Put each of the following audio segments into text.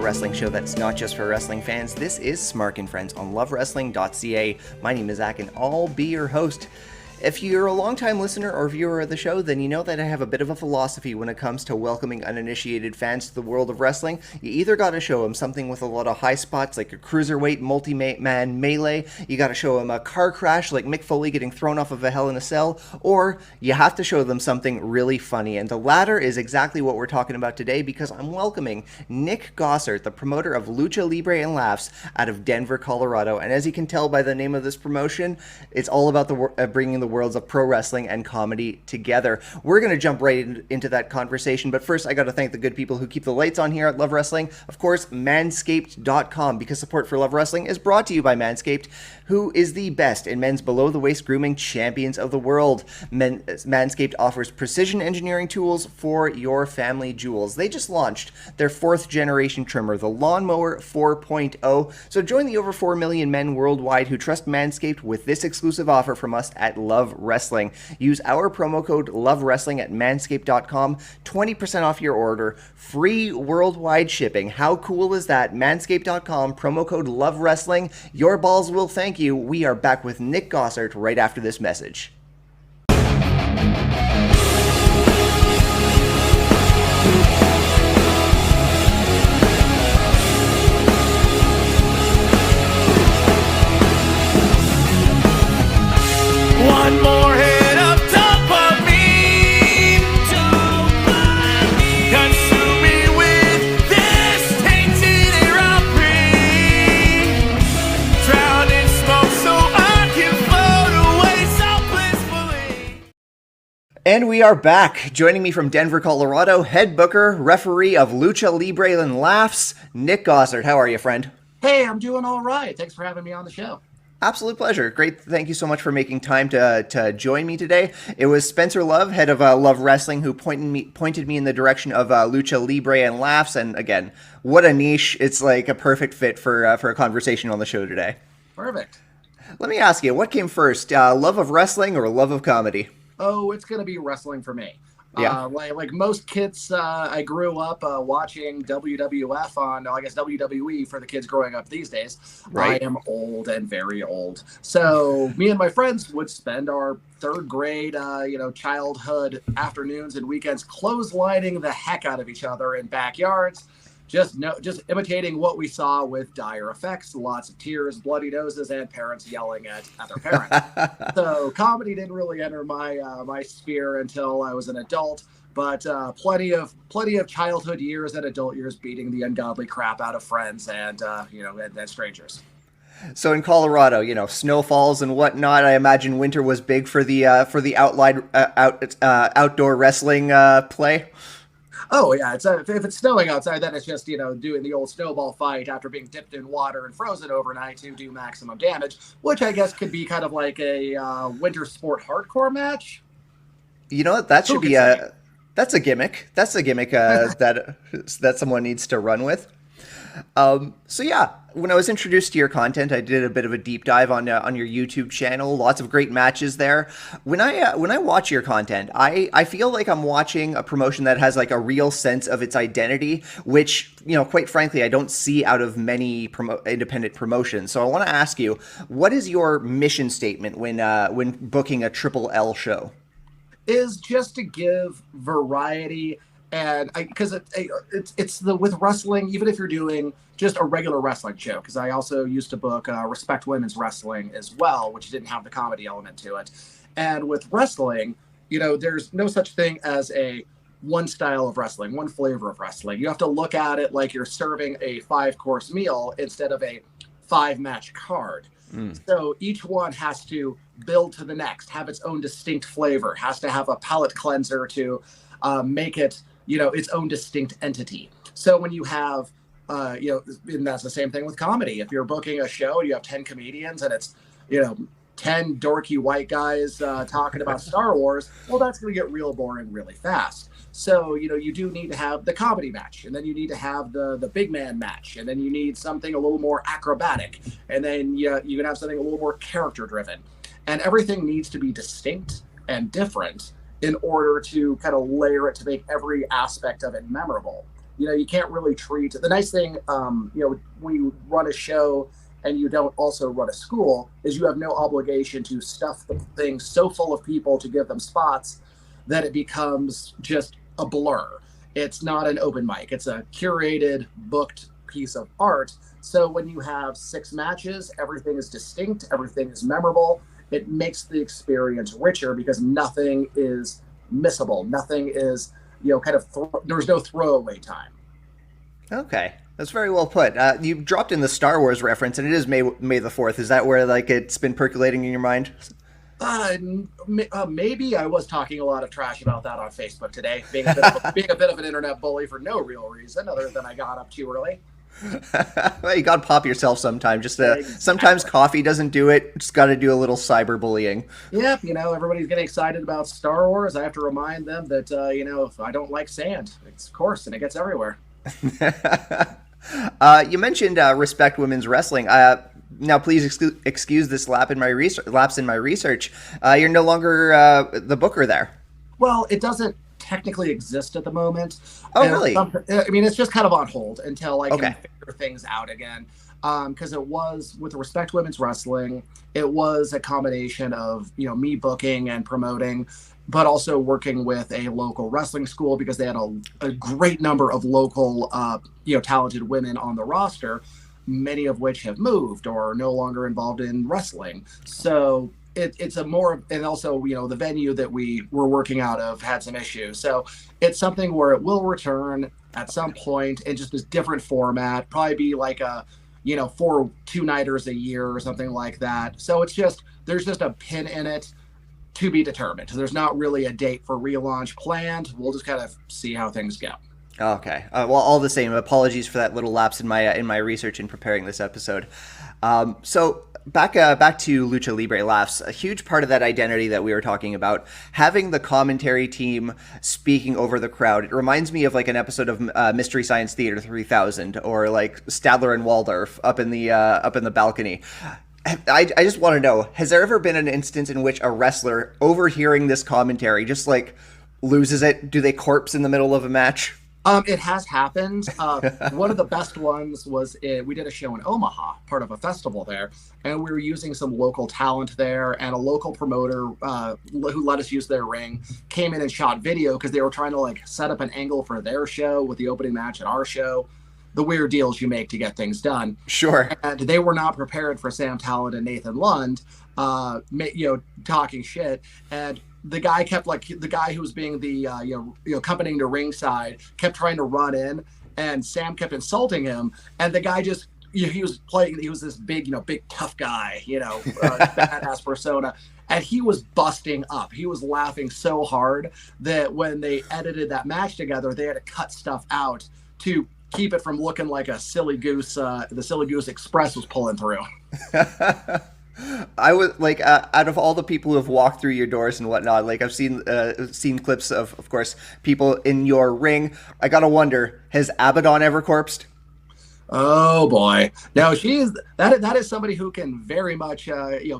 wrestling show that's not just for wrestling fans. This is Smark Friends on lovewrestling.ca. My name is Zach and I'll be your host. If you're a longtime listener or viewer of the show, then you know that I have a bit of a philosophy when it comes to welcoming uninitiated fans to the world of wrestling. You either got to show them something with a lot of high spots, like a cruiserweight multi-man melee, you got to show them a car crash like Mick Foley getting thrown off of a Hell in a Cell, or you have to show them something really funny. And the latter is exactly what we're talking about today, because I'm welcoming Nick Gossert, the promoter of Lucha Libre and Laughs out of Denver, Colorado. And as you can tell by the name of this promotion, it's all about bringing the worlds of pro wrestling and comedy together. We're going to jump right into that conversation, but first I got to thank the good people who keep the lights on here at Love Wrestling. Of course, manscaped.com, because support for Love Wrestling is brought to you by Manscaped, who is the best in men's below-the-waist grooming champions of the world. Manscaped offers precision engineering tools for your family jewels. They just launched their 4th-generation trimmer, the Lawnmower 4.0. So join the over 4 million men worldwide who trust Manscaped with this exclusive offer from us at Love Wrestling. Use our promo code Love Wrestling at manscaped.com, 20% off your order, free worldwide shipping. How cool is that? Manscaped.com, promo code Love Wrestling. Your balls will thank you. We are back with Nick Gossert right after this message. One more head up top of me, consume me with this tainted air I breathe, drown in smoke so I can float away so blissfully. And we are back. Joining me from Denver, Colorado, head booker, referee of Lucha Libre and Laughs, Nick Gossert. How are you, friend? Hey, I'm doing all right. Thanks for having me on the show. Absolute pleasure. Great. Thank you so much for making time to join me today. It was Spencer Love, head of Love Wrestling, who pointed me in the direction of Lucha Libre and Laughs. And again, what a niche. It's like a perfect fit for a conversation on the show today. Perfect. Let me ask you, what came first, love of wrestling or love of comedy? Oh, it's going to be wrestling for me. Yeah. Like most kids, I grew up watching WWF on, I guess, WWE for the kids growing up these days. Right. I am old and very old. So me and my friends would spend our third grade, childhood afternoons and weekends clotheslining the heck out of each other in backyards. Just imitating what we saw with dire effects, lots of tears, bloody noses, and parents yelling at their parents. So comedy didn't really enter my sphere until I was an adult, but plenty of childhood years and adult years beating the ungodly crap out of friends and strangers. So in Colorado, snowfalls and whatnot. I imagine winter was big for the outdoor wrestling play. Oh, yeah. If it's snowing outside, then it's just, doing the old snowball fight after being dipped in water and frozen overnight to do maximum damage, which I guess could be kind of like a winter sport hardcore match. You know what? That's a gimmick. That's a gimmick that someone needs to run with. So yeah, when I was introduced to your content, I did a bit of a deep dive on your YouTube channel. Lots of great matches there. When I watch your content, I feel like I'm watching a promotion that has like a real sense of its identity, which, quite frankly, I don't see out of many independent promotions. So I want to ask you, what is your mission statement when booking a Triple L show? Is just to give variety. And because it's with wrestling, even if you're doing just a regular wrestling show, because I also used to book Respect Women's Wrestling as well, which didn't have the comedy element to it. And with wrestling, there's no such thing as a one style of wrestling, one flavor of wrestling. You have to look at it like you're serving a 5-course meal instead of a 5-match card. So each one has to build to the next, have its own distinct flavor, has to have a palate cleanser to make it its own distinct entity. So when you have, and that's the same thing with comedy. If you're booking a show, you have 10 comedians and it's, 10 dorky white guys talking about Star Wars, well, that's going to get real boring really fast. So, you do need to have the comedy match, and then you need to have the big man match, and then you need something a little more acrobatic, and then you can have something a little more character driven. And everything needs to be distinct and different in order to kind of layer it to make every aspect of it memorable. You can't really treat the nice thing, when you run a show and you don't also run a school, is you have no obligation to stuff the thing so full of people to give them spots that it becomes just a blur. It's not an open mic. It's a curated, booked piece of art. So when you have 6 matches, everything is distinct, everything is memorable. It makes the experience richer because nothing is missable. Nothing is, there's no throwaway time. Okay, that's very well put. You dropped in the Star Wars reference, and it is May the 4th. Is that where it's been percolating in your mind? Maybe I was talking a lot of trash about that on Facebook today, being a bit of an internet bully for no real reason other than I got up too early. Well, you gotta pop yourself sometime. Exactly. Sometimes coffee doesn't do it. Just gotta do a little cyberbullying. Yep, everybody's getting excited about Star Wars. I have to remind them that if I don't like sand, it's coarse and it gets everywhere. You mentioned respect women's wrestling. Now, please excuse this lapse in my research. You're no longer the booker there. Well, it doesn't technically exist at the moment. Oh, really? It's just kind of on hold until I can figure things out again. Because it was, with Respect Women's Wrestling, it was a combination of, me booking and promoting, but also working with a local wrestling school because they had a great number of local, talented women on the roster, many of which have moved or are no longer involved in wrestling. So it's a more, and also, the venue that we were working out of had some issues. So it's something where it will return at some point in just this different format, probably be like a, 4 2-nighters a year or something like that. So there's just a pin in it to be determined. There's not really a date for relaunch planned. We'll just kind of see how things go. Okay. Well, all the same, apologies for that little lapse in my research in preparing this episode. So back to Lucha Libre laughs. A huge part of that identity that we were talking about, having the commentary team speaking over the crowd. It reminds me of an episode of Mystery Science Theater 3000, or Stadler and Waldorf up in the balcony. I just want to know, has there ever been an instance in which a wrestler overhearing this commentary just loses it? Do they corpse in the middle of a match? It has happened. One of the best ones was we did a show in Omaha, part of a festival there, and we were using some local talent there, and a local promoter who let us use their ring came in and shot video because they were trying to set up an angle for their show with the opening match at our show. The weird deals you make to get things done. Sure. And they were not prepared for Sam Talent and Nathan Lund, talking shit. And the guy kept the guy who was being the accompanying to ringside kept trying to run in, and Sam kept insulting him, and the guy just he was this big big tough guy, badass persona, and he was busting up. He was laughing so hard that when they edited that match together, they had to cut stuff out to keep it from looking like a silly goose. The Silly Goose Express was pulling through. I was out of all the people who have walked through your doors and whatnot, I've seen clips of course, people in your ring. I gotta wonder, has Abaddon ever corpsed? Oh boy, no, that is somebody who can very much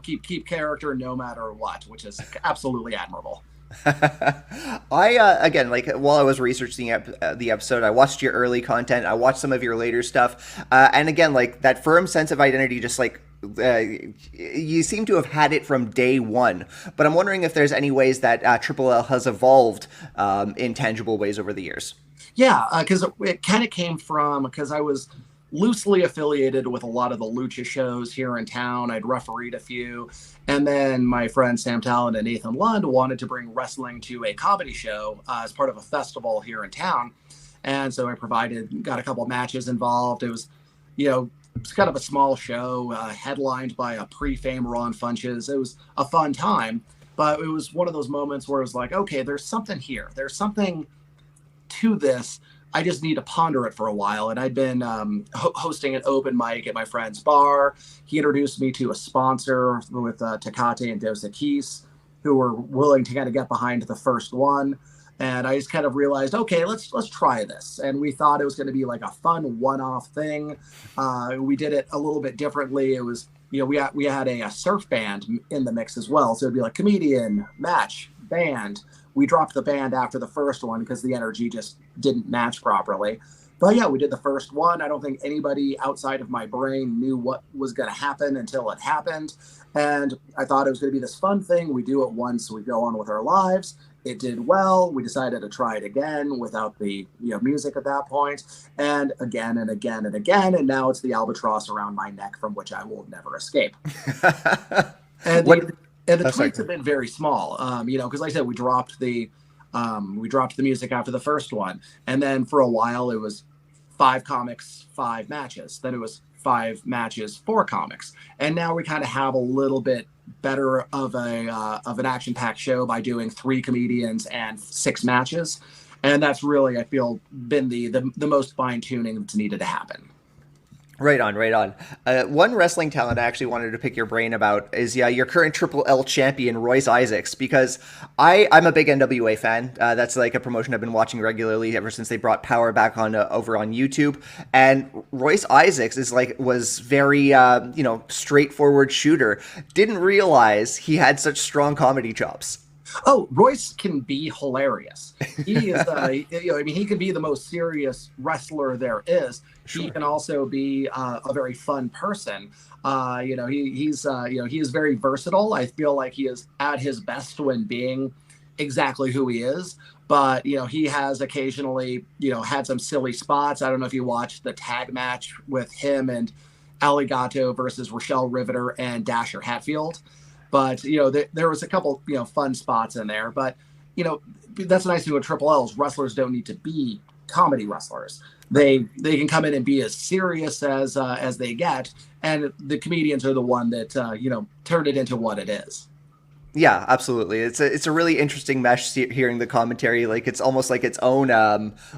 keep character no matter what, which is absolutely admirable. I again, while I was researching the episode, I watched your early content, I watched some of your later stuff, and again, that firm sense of identity, just you seem to have had it from day one. But I'm wondering if there's any ways that Triple L has evolved in tangible ways over the years. Yeah, because it kind of came from, because I was loosely affiliated with a lot of the lucha shows here in town. I'd refereed a few. And then my friend Sam Talent and Nathan Lund wanted to bring wrestling to a comedy show as part of a festival here in town. And so I got a couple of matches involved. It was, it's kind of a small show, headlined by a pre-fame Ron Funches. It was a fun time, but it was one of those moments where it was okay, there's something here. There's something to this. I just need to ponder it for a while. And I'd been hosting an open mic at my friend's bar. He introduced me to a sponsor with Tecate and Dos Equis, who were willing to kind of get behind the first one. And I just kind of realized, okay, let's try this. And we thought it was going to be a fun one-off thing. We did it a little bit differently. It was, we had a surf band in the mix as well. So it'd be comedian, match, band. We dropped the band after the first one because the energy just didn't match properly. But yeah, we did the first one. I don't think anybody outside of my brain knew what was going to happen until it happened. And I thought it was going to be this fun thing. We do it once, we go on with our lives. It did well. We decided to try it again without the music at that point, and again and again and again. And now it's the albatross around my neck from which I will never escape. And the tweaks have been very small, because like I said, we dropped the music after the first one, and then for a while it was 5 comics, 5 matches. Then it was 5 matches, 4 comics, and now we kind of have a little bit better of an action-packed show by doing 3 comedians and 6 matches, and that's really, I feel, been the most fine-tuning that's needed to happen. Right on, right on. One wrestling talent I actually wanted to pick your brain about is your current Triple L champion, Royce Isaacs, because I'm a big NWA fan. That's like a promotion I've been watching regularly ever since they brought Power back on over on YouTube. And Royce Isaacs was very straightforward shooter. Didn't realize he had such strong comedy chops. Oh, Royce can be hilarious. He is, he can be the most serious wrestler there is. Sure. He can also be a very fun person. He is very versatile. I feel like he is at his best when being exactly who he is. But, he has occasionally, had some silly spots. I don't know if you watched the tag match with him and Alligato versus Rochelle Riveter and Dasher Hatfield. But, there was a couple, fun spots in there. But, that's the nice thing with Triple L's. Wrestlers don't need to be comedy wrestlers. They can come in and be as serious as they get. And the comedians are the one that, turn it into what it is. Yeah, absolutely. It's a really interesting mesh hearing the commentary. Like, it's almost like its own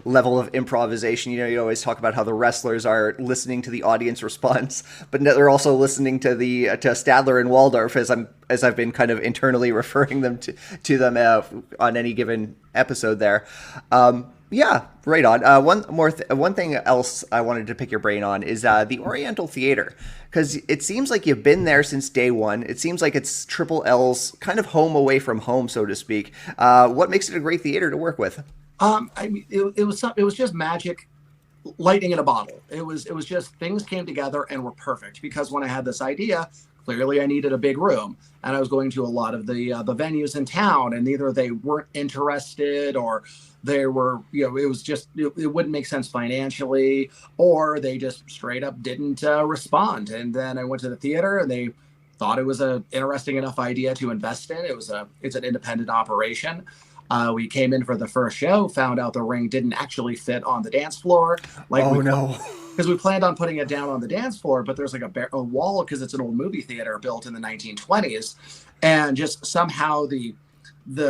level of improvisation. You always talk about how the wrestlers are listening to the audience response, but they're also listening to Stadler and Waldorf, as I've been kind of internally referring them to them on any given episode there. Yeah, right on. One thing else I wanted to pick your brain on is the Oriental Theater, because it seems like you've been there since day one. It seems like it's Triple L's kind of home away from home, so to speak. What makes it a great theater to work with? It was just magic, lightning in a bottle. It was just things came together and were perfect, because when I had this idea, clearly I needed a big room, and I was going to a lot of the venues in town, and either they weren't interested, or they were, it wouldn't make sense financially, or they just straight up didn't respond. And then I went to the theater, and they thought it was a interesting enough idea to invest in. It's an independent operation. We came in for the first show, found out the ring didn't actually fit on the dance floor. Because we planned on putting it down on the dance floor, but there's like a wall, because it's an old movie theater built in the 1920s, and just somehow the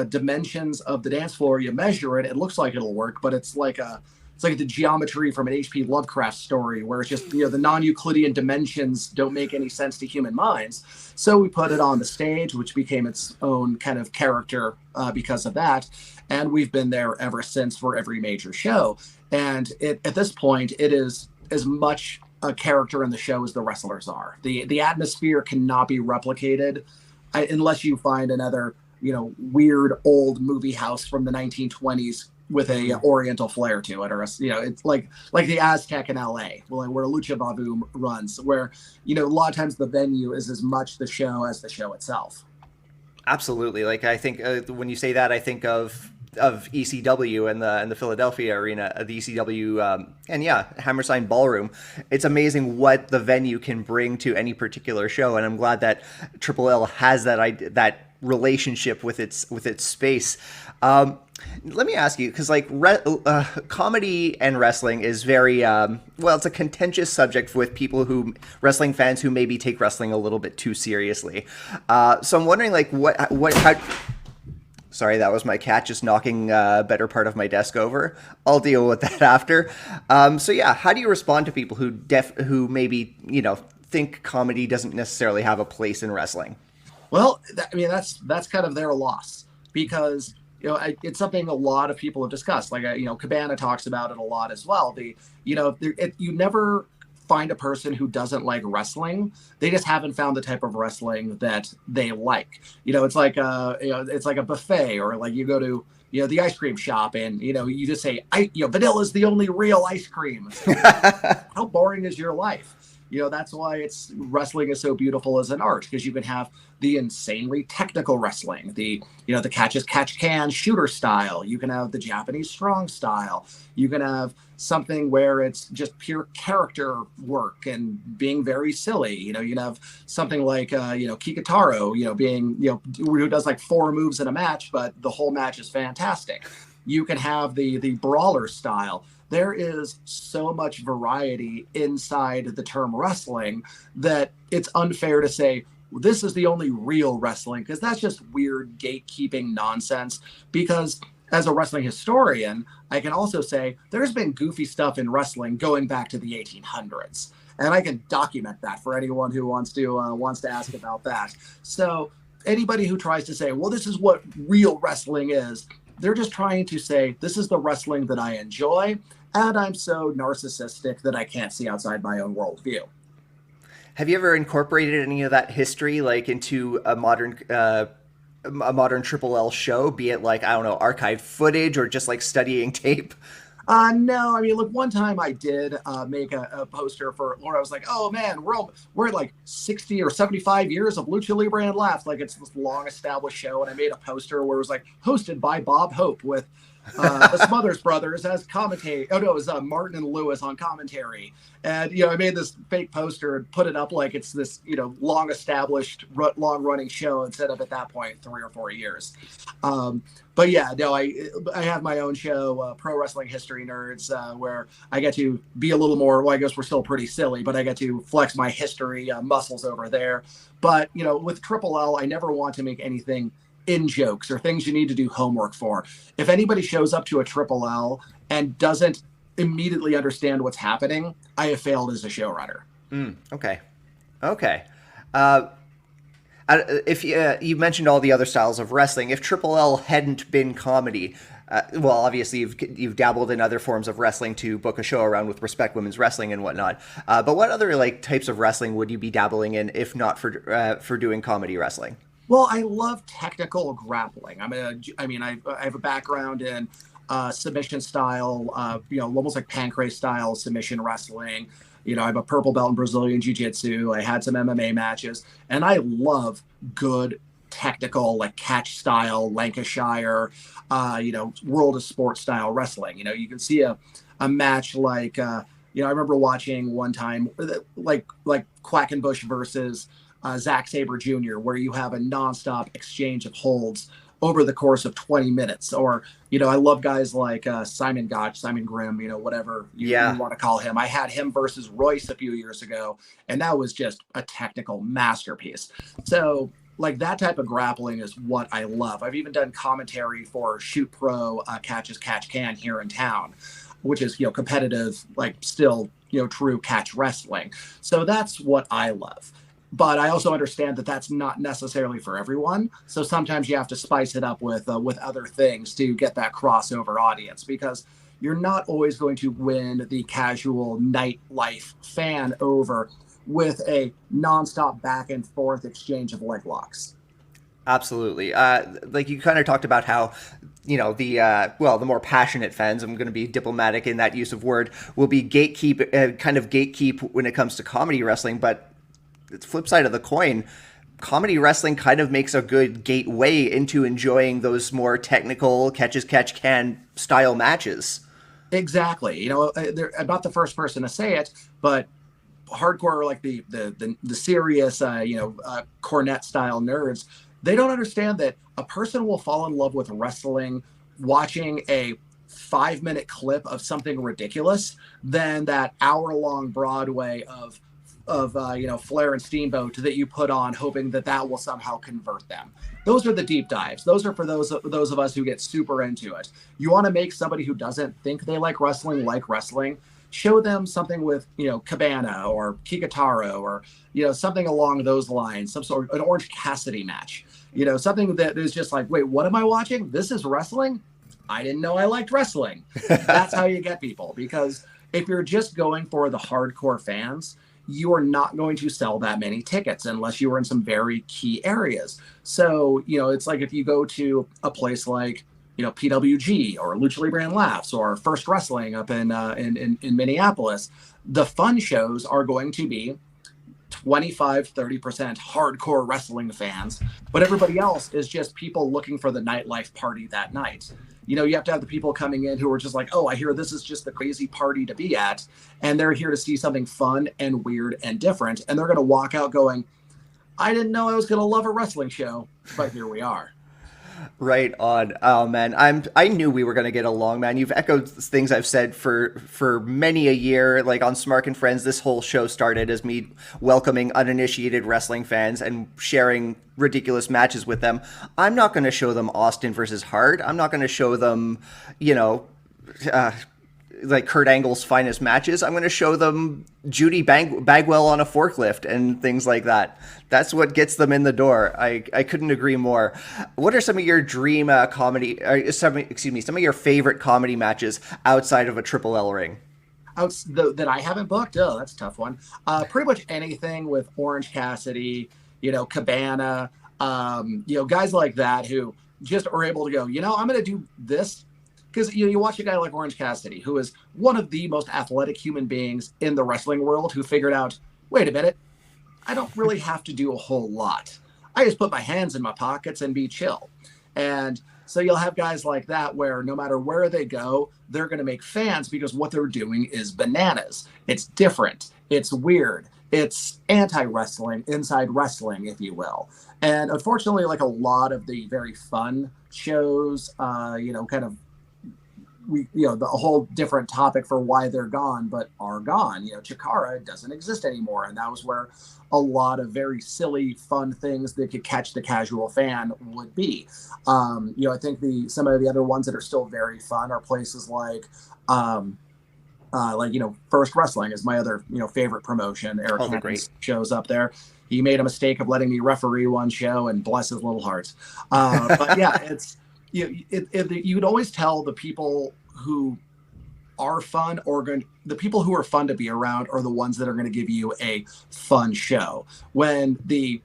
dimensions of the dance floor, you measure it, it looks like it'll work, but it's like the geometry from an H.P. Lovecraft story, where it's just the non-Euclidean dimensions don't make any sense to human minds. So we put it on the stage, which became its own kind of character because of that, and we've been there ever since for every major show. And at this point, it is as much a character in the show as the wrestlers are. The atmosphere cannot be replicated unless you find another weird old movie house from the 1920s with a Oriental flair to it, or it's like the Aztec in LA, where Lucha Babu runs, where a lot of times the venue is as much the show as the show itself. Absolutely. Like, I think when you say that, I think of ECW and the Philadelphia arena, the ECW, Hammerstein Ballroom. It's amazing what the venue can bring to any particular show, and I'm glad that Triple L has that relationship with its space. Let me ask you, because comedy and wrestling is very it's a contentious subject with wrestling fans who maybe take wrestling a little bit too seriously. So I'm wondering, how. Sorry, that was my cat just knocking a better part of my desk over. I'll deal with that after. How do you respond to people who maybe think comedy doesn't necessarily have a place in wrestling? Well, that's kind of their loss, because it's something a lot of people have discussed. Cabana talks about it a lot as well. You never find a person who doesn't like wrestling. They just haven't found the type of wrestling that they like. It's like it's like a buffet, or like you go to the ice cream shop, and you just say vanilla is the only real ice cream. So, how boring is your life? That's why wrestling is so beautiful as an art, because you can have the insanely technical wrestling, the catch as catch can shooter style. You can have the Japanese strong style. You can have something where it's just pure character work and being very silly. You can have something like Kikutaro, being who does like 4 moves in a match, but the whole match is fantastic. You can have the brawler style. There is so much variety inside the term wrestling that it's unfair to say this is the only real wrestling, because that's just weird gatekeeping nonsense. Because as a wrestling historian, I can also say there's been goofy stuff in wrestling going back to the 1800s, and I can document that for anyone who wants to ask about that. So anybody who tries to say, well, this is what real wrestling is, they're just trying to say this is the wrestling that I enjoy. And I'm so narcissistic that I can't see outside my own worldview. Have you ever incorporated any of that history like into a modern Triple L show, be it like, I don't know, archived footage or just like studying tape? No, I mean, look, one time I did make a poster for where I was like, oh man, we're at like 60 or 75 years of Lucha Libre and Laughs. Like, it's this long established show. And I made a poster where it was like hosted by Bob Hope with the Smothers Brothers as commentate. Oh no, it was Martin and Lewis on commentary. And I made this fake poster and put it up like it's this long established, long running show instead of at that point 3 or 4 years. But yeah, no, I have my own show, Pro Wrestling History Nerds, where I get to be a little more. Well, I guess we're still pretty silly, but I get to flex my history muscles over there. But with Triple L, I never want to make anything in jokes or things you need to do homework for. If anybody shows up to a Triple L and doesn't immediately understand what's happening, I have failed as a showrunner. Okay. If you mentioned all the other styles of wrestling, if Triple L hadn't been comedy, well, obviously you've dabbled in other forms of wrestling to book a show around with Respect Women's Wrestling and whatnot. But what other like types of wrestling would you be dabbling in if not for doing comedy wrestling? Well, I love technical grappling. I have a background in submission style, almost like Pancrase style submission wrestling. I have a purple belt in Brazilian Jiu-Jitsu. I had some MMA matches, and I love good technical, like catch style, Lancashire, world of sport style wrestling. You can see a match like, I remember watching one time, like Quackenbush versus Zack Sabre Jr., where you have a nonstop exchange of holds over the course of 20 minutes. Or, I love guys like Simon Grimm, whatever you want to call him. I had him versus Royce a few years ago, and that was just a technical masterpiece. So like that type of grappling is what I love. I've even done commentary for Shoot Pro Catch as Catch Can here in town, which is, competitive, like still, true catch wrestling. So that's what I love. But I also understand that that's not necessarily for everyone. So sometimes you have to spice it up with other things to get that crossover audience, because you're not always going to win the casual nightlife fan over with a nonstop back and forth exchange of leg locks. Absolutely. Like you kind of talked about how, the more passionate fans, I'm going to be diplomatic in that use of word, will be gatekeep when it comes to comedy wrestling. But it's flip side of the coin. Comedy wrestling kind of makes a good gateway into enjoying those more technical catch as catch can style matches. Exactly. I'm not the first person to say it, but hardcore, like the serious, cornet style nerds, they don't understand that a person will fall in love with wrestling watching a 5-minute clip of something ridiculous than that hour-long Broadway of Flair and Steamboat that you put on, hoping that will somehow convert them. Those are the deep dives. Those are for those of us who get super into it. You want to make somebody who doesn't think they like wrestling, show them something with, Cabana or Kikutaro or, something along those lines, some sort of an Orange Cassidy match, something that is just like, wait, what am I watching? This is wrestling? I didn't know I liked wrestling. That's how you get people, because If you're just going for the hardcore fans, you are not going to sell that many tickets unless you are in some very key areas. So, it's like if you go to a place like, PWG or Lucha Libre and Laughs or First Wrestling up in Minneapolis, the fun shows are going to be 25-30% hardcore wrestling fans, but everybody else is just people looking for the nightlife party that night. You have to have the people coming in who are just like, oh, I hear this is just the crazy party to be at, and they're here to see something fun and weird and different, and they're going to walk out going, I didn't know I was going to love a wrestling show, but here we are. Right on. Oh man, I knew we were going to get along, man. You've echoed things I've said for many a year. Like on Smark and Friends, this whole show started as me welcoming uninitiated wrestling fans and sharing ridiculous matches with them. I'm not going to show them Austin versus Hart. I'm not going to show them, like Kurt Angle's finest matches. I'm going to show them Judy Bagwell on a forklift and things like that. That's what gets them in the door. I couldn't agree more. What are some of your dream comedy, some of your favorite comedy matches outside of a Triple L ring? That I haven't booked? Oh, that's a tough one. Pretty much anything with Orange Cassidy, Cabana, guys like that who just are able to go, I'm going to do this. Because you watch a guy like Orange Cassidy, who is one of the most athletic human beings in the wrestling world, who figured out, wait a minute, I don't really have to do a whole lot. I just put my hands in my pockets and be chill. And so you'll have guys like that where no matter where they go, they're going to make fans because what they're doing is bananas. It's different. It's weird. It's anti-wrestling, inside wrestling, if you will. And unfortunately, like a lot of the very fun shows, the whole different topic for why they're gone, but are gone. Chikara doesn't exist anymore. And that was where a lot of very silly, fun things that could catch the casual fan would be. I think some of the other ones that are still very fun are places like First Wrestling is my other, favorite promotion. Eric Hammond shows up there. He made a mistake of letting me referee one show, and bless his little heart. But yeah, it's, you would always tell the people who are fun the people who are fun to be around are the ones that are going to give you a fun show. When the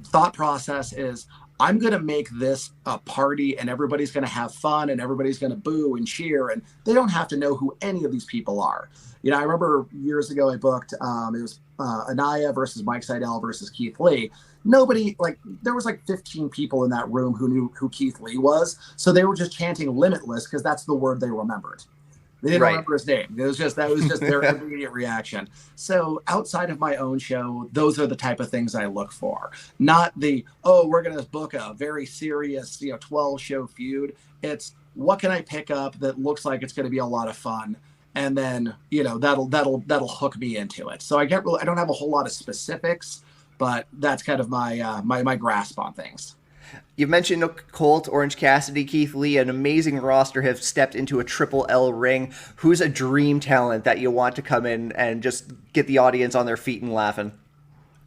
thought process is, I'm going to make this a party and everybody's going to have fun and everybody's going to boo and cheer, and they don't have to know who any of these people are. I remember years ago I booked, it was Anaya versus Mike Seidel versus Keith Lee. Nobody, there was 15 people in that room who knew who Keith Lee was. So they were just chanting Limitless because that's the word they remembered. They didn't remember his name. That was just their immediate reaction. So outside of my own show, those are the type of things I look for. Not we're going to book a very serious, 12 show feud. It's what can I pick up that looks like it's going to be a lot of fun. And then, that'll hook me into it. So I don't have a whole lot of specifics, but that's kind of my my grasp on things. You've mentioned Colt, Orange Cassidy, Keith Lee, an amazing roster have stepped into a Triple L ring. Who's a dream talent that you want to come in and just get the audience on their feet and laughing?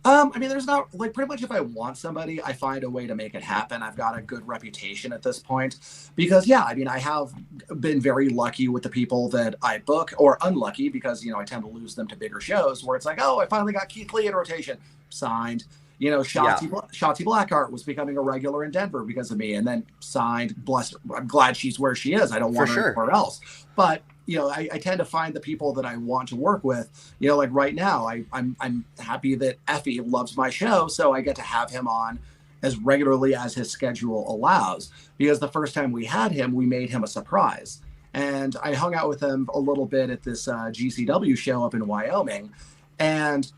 There's not pretty much if I want somebody, I find a way to make it happen. I've got a good reputation at this point because, I have been very lucky with the people that I book, or unlucky because, I tend to lose them to bigger shows where it's like, oh, I finally got Keith Lee in rotation, signed. Shotzi Blackheart was becoming a regular in Denver because of me, and then signed. Blessed, I'm glad she's where she is. I don't want her anywhere else. But I tend to find the people that I want to work with. Like right now, I'm happy that Effie loves my show, so I get to have him on as regularly as his schedule allows. Because the first time we had him, we made him a surprise, and I hung out with him a little bit at this GCW show up in Wyoming, and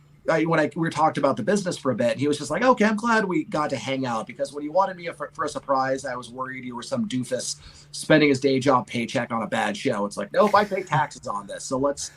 we talked about the business for a bit, he was just like, okay, I'm glad we got to hang out, because when you wanted me for a surprise, I was worried you were some doofus spending his day job paycheck on a bad show. It's like, nope, I pay taxes on this. So let's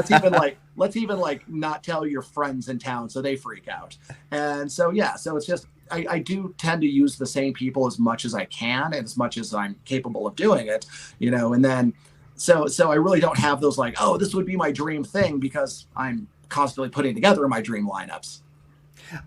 even not tell your friends in town so they freak out. And so, so it's just, I do tend to use the same people as much as I can and as much as I'm capable of doing it, and then, so I really don't have those this would be my dream thing, because I'm constantly putting together my dream lineups.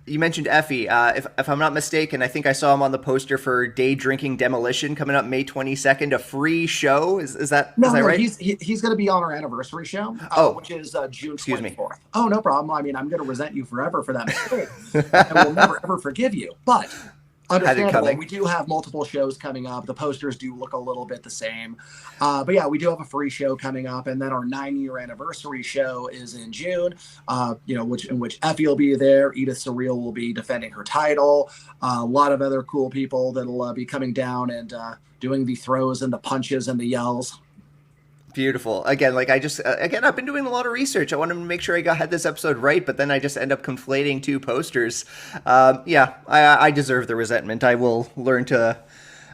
You mentioned Effie. If I'm not mistaken, I think I saw him on the poster for Day Drinking Demolition coming up May 22nd, a free show. Is that right? He's going to be on our anniversary show, which is June 24th. Excuse me. Oh, no problem. I mean, I'm going to resent you forever for that mistake. I will never, ever forgive you. But understandable, we do have multiple shows coming up. The posters do look a little bit the same. But yeah, we do have a free show coming up. And then our 9-year anniversary show is in June, in which Effie will be there. Edith Surreal will be defending her title. A lot of other cool people that'll be coming down and doing the throws and the punches and the yells. Beautiful. Again, I've been doing a lot of research. I wanted to make sure I had this episode right, but then I just end up conflating two posters. I deserve the resentment. I will learn to.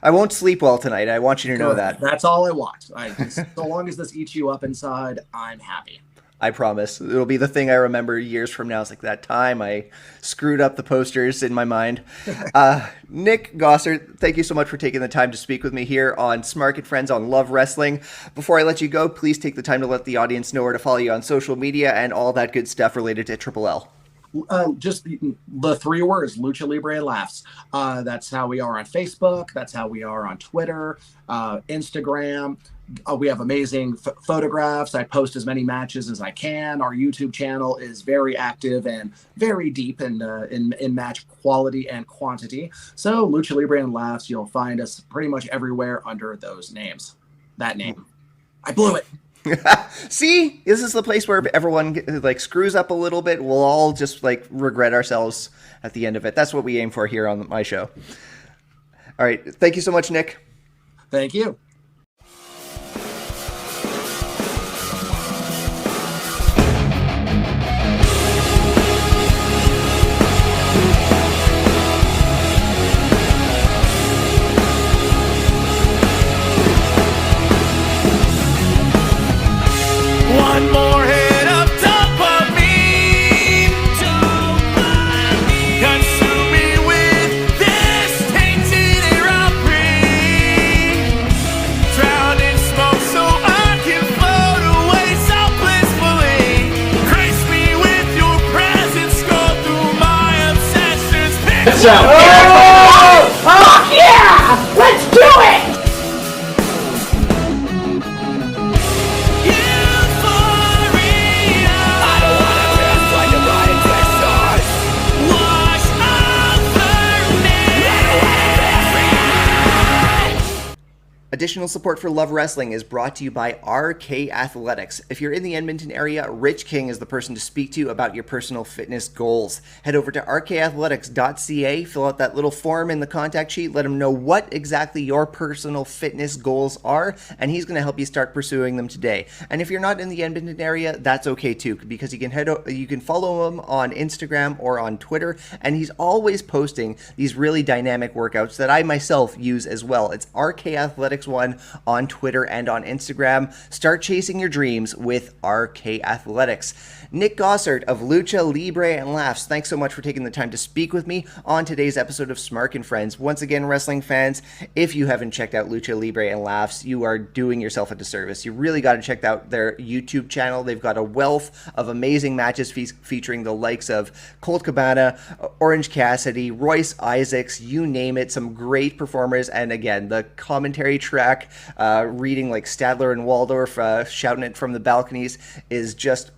I won't sleep well tonight. I want you to know that. That's all I want. So long as this eats you up inside, I'm happy. I promise. It'll be the thing I remember years from now. It's like that time I screwed up the posters in my mind. Nick Gossert, thank you so much for taking the time to speak with me here on Smark Friends on Love Wrestling. Before I let you go, please take the time to let the audience know where to follow you on social media and all that good stuff related to Triple L. Just the 3 words, Lucha Libre and Laughs. That's how we are on Facebook. That's how we are on Twitter, Instagram. We have amazing photographs. I post as many matches as I can. Our YouTube channel is very active and very deep in match quality and quantity. So Lucha Libre and Laughs, you'll find us pretty much everywhere under those names. That name. I blew it. See, this is the place where everyone screws up a little bit. We'll all just regret ourselves at the end of it. That's what we aim for here on my show. All right. Thank you so much, Nick. Thank you. One more head up top of me, consume me with this tainted air I breathe. Drown in smoke so I can float away so blissfully. Grace me with your presence, go through my obsessions. Oh yeah! Let's do it! Additional support for Love Wrestling is brought to you by RK Athletics. If you're in the Edmonton area, Rich King is the person to speak to about your personal fitness goals. Head over to rkathletics.ca, fill out that little form in the contact sheet, let him know what exactly your personal fitness goals are, and he's going to help you start pursuing them today. And if you're not in the Edmonton area, that's okay too, because you can follow him on Instagram or on Twitter, and he's always posting these really dynamic workouts that I myself use as well. It's RK Athletics one on Twitter and on Instagram. Start chasing your dreams with RK Athletics. Nick Gossert of Lucha Libre and Laughs, thanks so much for taking the time to speak with me on today's episode of Smark and Friends. Once again, wrestling fans, if you haven't checked out Lucha Libre and Laughs, you are doing yourself a disservice. You really got to check out their YouTube channel. They've got a wealth of amazing matches featuring the likes of Colt Cabana, Orange Cassidy, Royce Isaacs, you name it, some great performers. And again, the commentary track, reading like Stadler and Waldorf, shouting it from the balconies is just...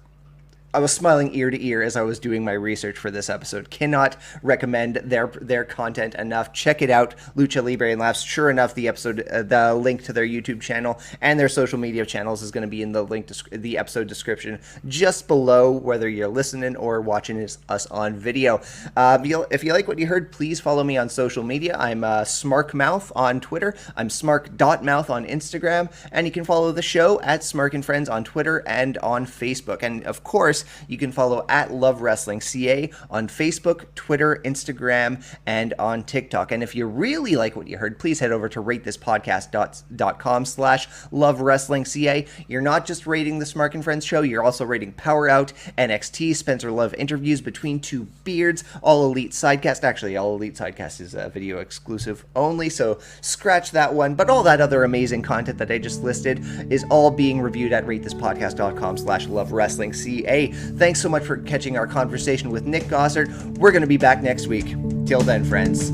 I was smiling ear to ear as I was doing my research for this episode. Cannot recommend their content enough. Check it out, Lucha Libre and Laughs. Sure enough, the link to their YouTube channel and their social media channels is going to be in the episode description just below, whether you're listening or watching us on video. If you like what you heard, please follow me on social media. I'm SmarkMouth on Twitter. I'm Smark.mouth on Instagram, and you can follow the show at Smark and Friends on Twitter and on Facebook. And of course, you can follow at Love Wrestling CA on Facebook, Twitter, Instagram, and on TikTok. And if you really like what you heard, please head over to ratethispodcast.com/Love Wrestling CA. You're not just rating the Smark and Friends show, you're also rating Power Out, NXT, Spencer Love interviews between two beards, All Elite Sidecast. Actually, All Elite Sidecast is video exclusive only, so scratch that one. But all that other amazing content that I just listed is all being reviewed at ratethispodcast.com/Love Wrestling CA. Thanks so much for catching our conversation with Nick Gossert. We're going to be back next week. Till then, friends.